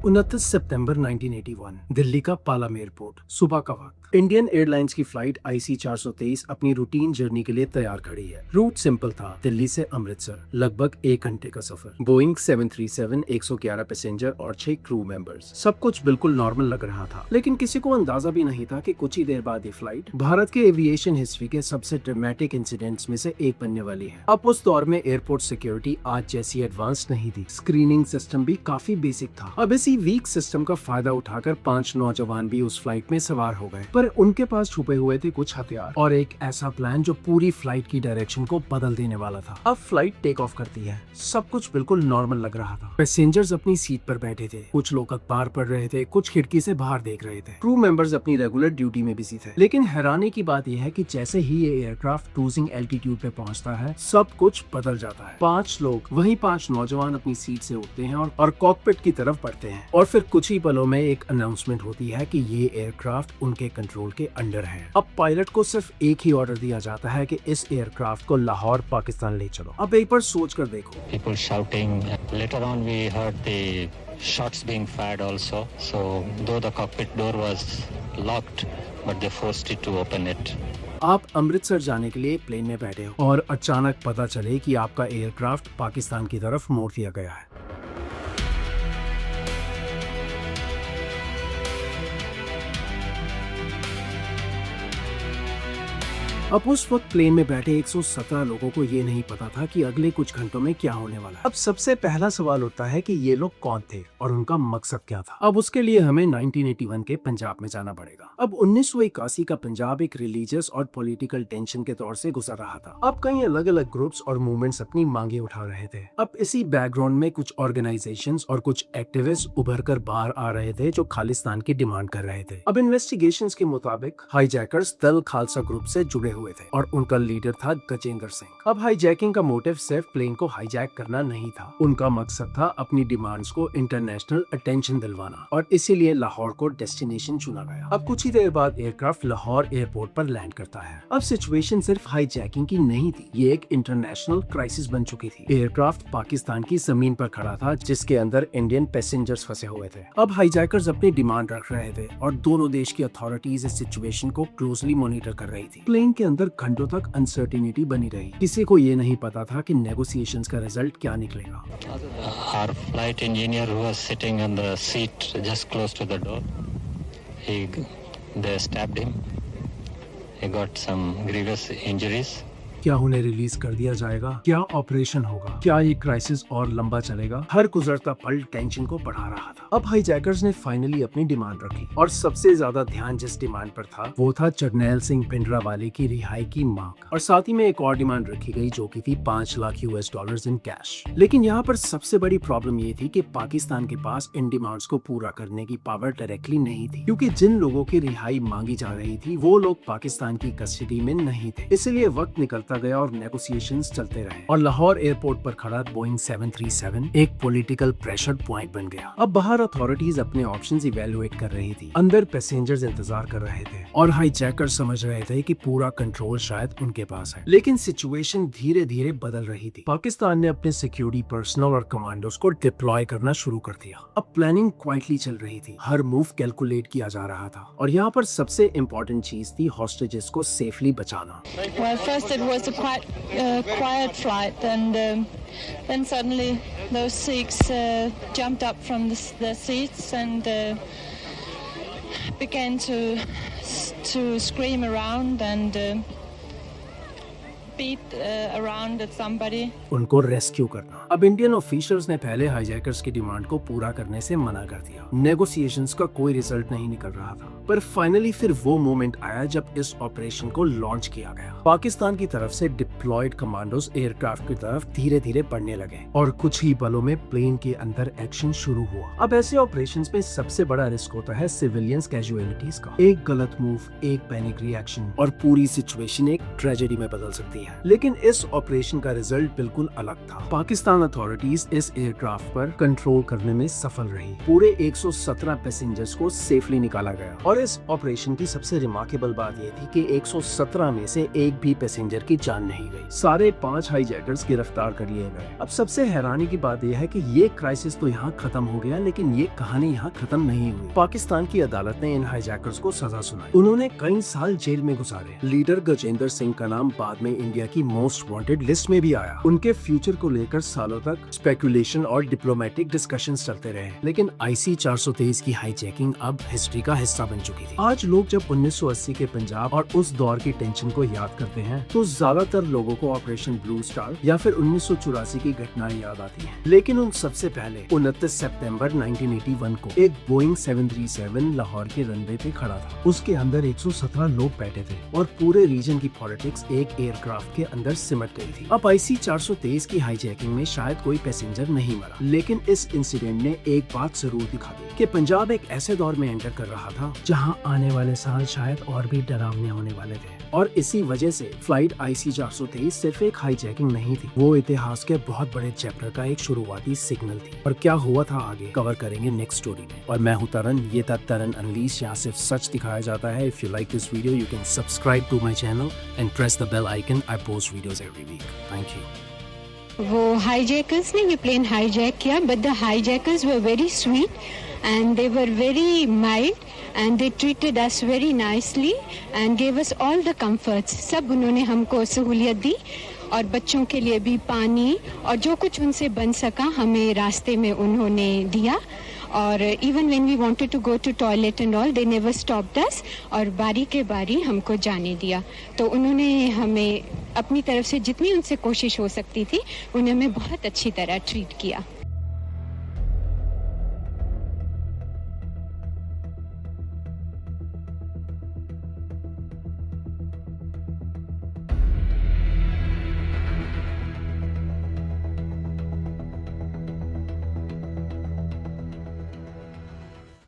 29 सितंबर 1981 दिल्ली का पालम एयरपोर्ट, सुबह का वक्त। इंडियन एयरलाइंस की फ्लाइट IC 423 अपनी रूटीन जर्नी के लिए तैयार खड़ी है। रूट सिंपल था, दिल्ली से अमृतसर, लगभग 1 घंटे का सफर। बोइंग 737, 111 पैसेंजर और 6 क्रू मेंबर्स। सब कुछ बिल्कुल नॉर्मल लग रहा था, लेकिन किसी को अंदाजा भी नहीं था कि कुछ ही देर बाद ये फ्लाइट भारत के एविएशन हिस्ट्री के सबसे ड्रामेटिक इंसिडेंट्स में से एक बनने वाली है। अब उस दौर में एयरपोर्ट सिक्योरिटी आज जैसी एडवांस नहीं थी, स्क्रीनिंग सिस्टम भी काफी बेसिक था। अब इसी वीक सिस्टम का फायदा उठाकर 5 नौजवान भी उस फ्लाइट में सवार हो गए, पर उनके पास छुपे हुए थे कुछ हथियार और एक ऐसा प्लान जो पूरी फ्लाइट की डायरेक्शन को बदल देने वाला था। अब फ्लाइट टेक ऑफ करती है, सब कुछ बिल्कुल नॉर्मल लग रहा था। पैसेंजर्स अपनी सीट पर बैठे थे, कुछ लोग अखबार पढ़ रहे थे, कुछ खिड़की से बाहर देख रहे थे। क्रू मेंबर्स अपनी रेगुलर ड्यूटी में बिजी थे। लेकिन हैरानी की बात यह है कि जैसे ही ये एयरक्राफ्ट क्रूजिंग एल्टीट्यूड पे पहुंचता है, सब कुछ बदल जाता है। 5 लोग, वही 5 नौजवान अपनी सीट से उठते हैं और कॉकपिट की तरफ बढ़ते हैं। और फिर कुछ ही पलों में एक अनाउंसमेंट होती है कि ये एयरक्राफ्ट उनके कंट्रोल के अंडर है। अब पायलट को सिर्फ एक ही ऑर्डर दिया जाता है कि इस एयरक्राफ्ट को लाहौर, पाकिस्तान ले चलो। अब एक बार सोच कर देखो। People shouting. Later on, we heard the shots being fired also. So, though the cockpit door was locked, but they forced it to open it. आप अमृतसर जाने के लिए प्लेन में बैठे हो और अचानक पता चले कि आपका एयरक्राफ्ट पाकिस्तान की तरफ मोड़ दिया गया है। अब उस वक्त प्लेन में बैठे 117 लोगों को ये नहीं पता था कि अगले कुछ घंटों में क्या होने वाला है। अब सबसे पहला सवाल उठता है कि ये लोग कौन थे और उनका मकसद क्या था। अब उसके लिए हमें 1981 के पंजाब में जाना पड़ेगा। अब 1981 का पंजाब एक रिलीजियस और पॉलिटिकल टेंशन के दौर से गुजर रहा था। अब कई अलग अलग ग्रुप्स और मूवमेंट्स अपनी मांगे उठा रहे थे। अब इसी बैकग्राउंड में कुछ ऑर्गेनाइजेशंस और कुछ एक्टिविस्ट उभर कर बाहर आ रहे थे जो खालिस्तान की डिमांड कर रहे थे। अब इन्वेस्टिगेशंस के मुताबिक हाईजैकर्स दल खालसा ग्रुप से जुड़े हुए थे और उनका लीडर था गजेंद्र सिंह। अब हाईजैकिंग का मोटिव सिर्फ प्लेन को हाईजैक करना नहीं था, उनका मकसद था अपनी डिमांड्स को इंटरनेशनल अटेंशन दिलवाना और इसीलिए लाहौर को डेस्टिनेशन चुना गया। अब कुछ ही देर बाद एयरक्राफ्ट लाहौर एयरपोर्ट पर लैंड करता है। अब सिचुएशन सिर्फ हाईजैकिंग की नहीं थी, ये एक इंटरनेशनल क्राइसिस बन चुकी थी। एयरक्राफ्ट पाकिस्तान की जमीन पर खड़ा था जिसके अंदर इंडियन पैसेंजर्स फंसे हुए थे। अब हाईजैकर्स अपनी डिमांड रख रहे थे और दोनों देश की अथॉरिटीज इस सिचुएशन को क्लोजली मॉनिटर कर रही थी। प्लेन के अंदर घंटों तक अनसर्टिनिटी बनी रही। किसी को ये नहीं पता था कि नेगोशिएशंस का रिजल्ट क्या निकलेगा। Our flight engineer, who was sitting on the seat just close to the door, they stabbed him. He got some grievous injuries. क्या उन्हें रिलीज कर दिया जाएगा? क्या ऑपरेशन होगा? क्या ये क्राइसिस और लंबा चलेगा? हर गुजरता पल टेंशन को बढ़ा रहा था। अब हाईजैकर्स ने फाइनली अपनी डिमांड रखी और सबसे ज्यादा ध्यान जिस डिमांड पर था वो था जरनैल सिंह भिंडरावाले की रिहाई की मांग और साथ ही में एक और डिमांड रखी गई जो की थी $5 लाख इन कैश। लेकिन यहाँ पर सबसे बड़ी प्रॉब्लम ये थी कि पाकिस्तान के पास इन डिमांड्स को पूरा करने की पावर डायरेक्टली नहीं थी, क्योंकि जिन लोगों की रिहाई मांगी जा रही थी वो लोग पाकिस्तान की कस्टडी में नहीं थे। इसलिए वक्त निकलता गया और नेगोशिएशंस चलते रहे और लाहौर एयरपोर्ट पर खड़ा बोइंग 737 एक पॉलिटिकल प्रेशर पॉइंट बन गया। अब बाहर अथॉरिटीज अपने ऑप्शंस इवैल्यूएट कर रही थी, अंदर पैसेंजर्स इंतजार कर रहे थे और हाईजैकर समझ रहे थे कि पूरा कंट्रोल शायद उनके पास है। लेकिन सिचुएशन धीरे धीरे बदल रही थी। पाकिस्तान ने अपने सिक्योरिटी पर्सनल और कमांडोज को डिप्लॉय करना शुरू कर दिया। अब प्लानिंग क्वाइटली चल रही थी, हर मूव कैलकुलेट किया जा रहा था और यहाँ पर सबसे इम्पोर्टेंट चीज थी हॉस्टेजेस को सेफली बचाना। Well, first it was a quite quiet flight, and then suddenly those Sikhs jumped up from their seats and began to scream around and beat around at somebody. उनको rescue करना। अब Indian officials ने पहले hijackers की demand को पूरा करने से मना कर दिया। नेगोशिएशंस का कोई रिजल्ट नहीं निकल रहा था, पर फाइनली फिर वो मोमेंट आया जब इस ऑपरेशन को लॉन्च किया गया। पाकिस्तान की तरफ से डिप्लॉयड कमांडोज एयरक्राफ्ट की तरफ धीरे धीरे बढ़ने लगे और कुछ ही पलों में प्लेन के अंदर एक्शन शुरू हुआ। अब ऐसे ऑपरेशंस में सबसे बड़ा रिस्क होता है सिविलियंस कैजुअलिटीज का। एक गलत मूव, एक पैनिक रिएक्शन और पूरी सिचुएशन एक ट्रेजेडी में बदल सकती है। है, लेकिन इस ऑपरेशन का रिजल्ट बिल्कुल अलग था। पाकिस्तान अथॉरिटीज इस एयरक्राफ्ट पर कंट्रोल करने में सफल रही। पूरे 117 पैसेंजर्स को सेफली निकाला गया और इस ऑपरेशन की सबसे रिमार्केबल बात यह थी कि 117 में से एक भी पैसेंजर की जान नहीं गई। सारे 5 हाईजैकर्स गिरफ्तार कर लिए गए। अब सबसे हैरानी की बात यह है कि ये क्राइसिस तो यहाँ खत्म हो गया, लेकिन ये कहानी यहाँ खत्म नहीं हुई। पाकिस्तान की अदालत ने इन हाईजैकर्स को सजा सुनाई। उन्होंने कई साल जेल में गुजारे। लीडर गजेंद्र सिंह का नाम बाद में इंडिया की मोस्ट वांटेड लिस्ट में भी आया। उनके फ्यूचर को लेकर सालों तक स्पेकुलेशन और डिप्लोमेटिक डिस्कशंस चलते रहे, लेकिन IC 423 की हाईजैकिंग अब हिस्ट्री का हिस्सा बन चुकी थी। आज लोग जब 1980 के पंजाब और उस दौर की टेंशन को याद करते हैं तो ज्यादातर लोगों को ऑपरेशन ब्लू स्टार या फिर 1984 की घटनाएं याद आती हैं। लेकिन उन सबसे पहले 29 सितंबर 1981 को एक बोइंग 737 लाहौर के रनवे पे खड़ा था। उसके अंदर 117 लोग बैठे थे और पूरे रीजन की पॉलिटिक्स एक एयरक्राफ्ट के अंदर सिमट गई थी। अब IC 423 की हाईजैकिंग में शायद कोई पैसेंजर नहीं मरा, लेकिन इस इंसिडेंट ने एक बात जरूर दिखा दी कि पंजाब एक ऐसे दौर में एंटर कर रहा था जहां आने वाले साल शायद और भी डरावने होने वाले थे। और इसी वजह से फ्लाइट IC 423 सिर्फ एक हाईजैकिंग नहीं थी, वो इतिहास के बहुत बड़े चैप्टर का एक शुरुआती सिग्नल थी। और क्या हुआ था आगे कवर करेंगे नेक्स्ट स्टोरी में। और मैं हूं तरन, ये था तरन अनलीश। यहाँ सिर्फ सच दिखाया जाता है। If you like this video you can subscribe to my channel and press the bell icon. I post videos every week. Thank you. वो हाईजैकर्स ने ये प्लेन हाईजैक किया, but the hijackers were very sweet and they were very mild and they treated us very nicely and gave us all the comforts. सब उन्होंने हमको सहूलियत दी और बच्चों के लिए भी पानी और जो कुछ उनसे बन सका हमें रास्ते में उन्होंने दिया। और even when we wanted to go to toilet and all, they never stopped us और बारी के बारी हमको जाने दिया। तो उन्होंने हमें अपनी तरफ से जितनी उनसे कोशिश हो सकती थी उन्हें हमें बहुत अच्छी तरह ट्रीट किया।